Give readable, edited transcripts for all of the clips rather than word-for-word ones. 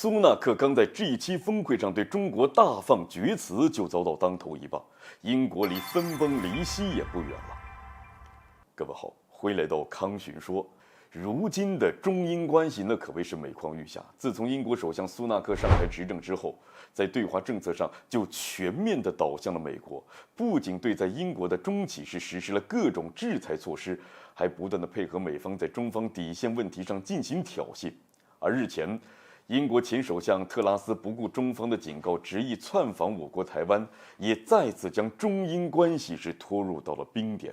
苏纳克刚在 G7 峰会上对中国大放厥词，就遭到当头一棒，英国离分崩离析也不远了。各位好，欢迎来到康寻说。如今的中英关系那可谓是每况愈下。自从英国首相苏纳克上台执政之后，在对华政策上就全面地倒向了美国，不仅对在英国的中企是实施了各种制裁措施，还不断地配合美方在中方底线问题上进行挑衅。而日前，英国前首相特拉斯不顾中方的警告，执意窜访我国台湾，也再次将中英关系是拖入到了冰点。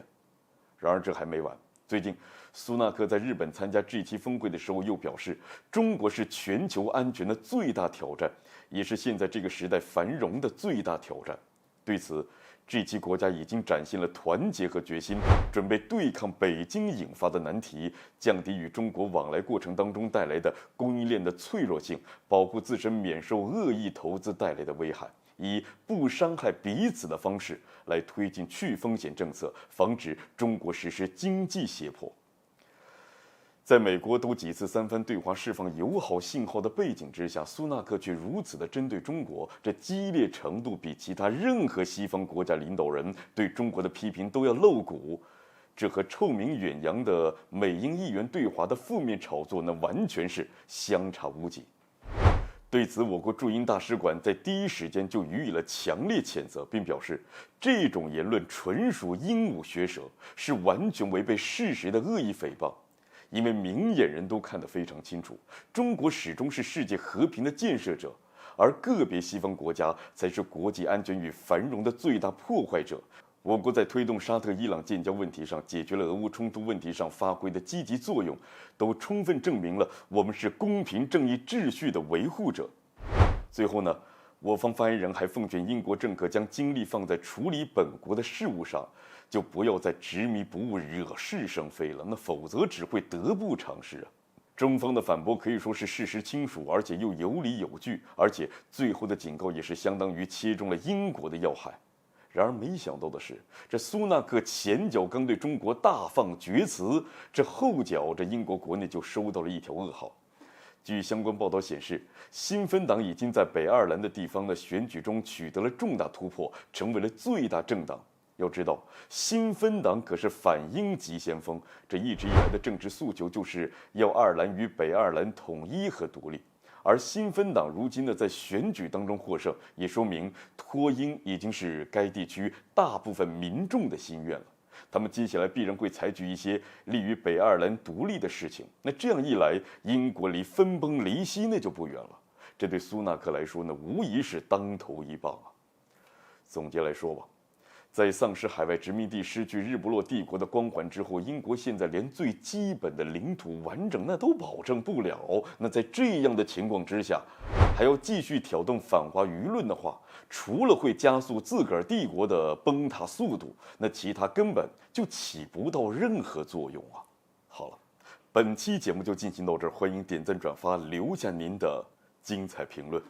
然而这还没完，最近苏纳克在日本参加 G7 峰会的时候又表示，中国是全球安全的最大挑战，也是现在这个时代繁荣的最大挑战。对此，G7 国家已经展现了团结和决心，准备对抗北京引发的难题，降低与中国往来过程当中带来的供应链的脆弱性，保护自身免受恶意投资带来的危害，以不伤害彼此的方式来推进去风险政策，防止中国实施经济胁迫。在美国都几次三番对华释放友好信号的背景之下，苏纳克却如此的针对中国，这激烈程度比其他任何西方国家领导人对中国的批评都要露骨。这和臭名远扬的美英议员对华的负面炒作，那完全是相差无几。对此，我国驻英大使馆在第一时间就予以了强烈谴责，并表示这种言论纯属鹦鹉学舌，是完全违背事实的恶意诽谤。因为明眼人都看得非常清楚，中国始终是世界和平的建设者，而个别西方国家才是国际安全与繁荣的最大破坏者。我国在推动沙特伊朗建交问题上，解决了俄乌冲突问题上发挥的积极作用，都充分证明了我们是公平正义秩序的维护者。最后呢，我方发言人还奉劝英国政客将精力放在处理本国的事务上，就不要再执迷不悟、惹是生非了，那否则只会得不偿失啊！中方的反驳可以说是事实清楚，而且又有理有据，而且最后的警告也是相当于切中了英国的要害。然而没想到的是，这苏纳克前脚刚对中国大放厥词，这后脚这英国国内就收到了一条噩耗。据相关报道显示，新芬党已经在北爱尔兰的地方的选举中取得了重大突破，成为了最大政党。要知道，新芬党可是反英急先锋，这一直以来的政治诉求就是要爱尔兰与北爱尔兰统一和独立。而新芬党如今呢在选举当中获胜，也说明脱英已经是该地区大部分民众的心愿了。他们接下来必然会采取一些利于北爱尔兰独立的事情，那这样一来，英国离分崩离析那就不远了。这对苏纳克来说呢，无疑是当头一棒啊。总结来说吧，在丧失海外殖民地、失去日不落帝国的光环之后，英国现在连最基本的领土完整那都保证不了。那在这样的情况之下，还要继续挑动反华舆论的话，除了会加速自个儿帝国的崩塌速度，那其他根本就起不到任何作用啊。好了，本期节目就进行到这儿，欢迎点赞转发，留下您的精彩评论。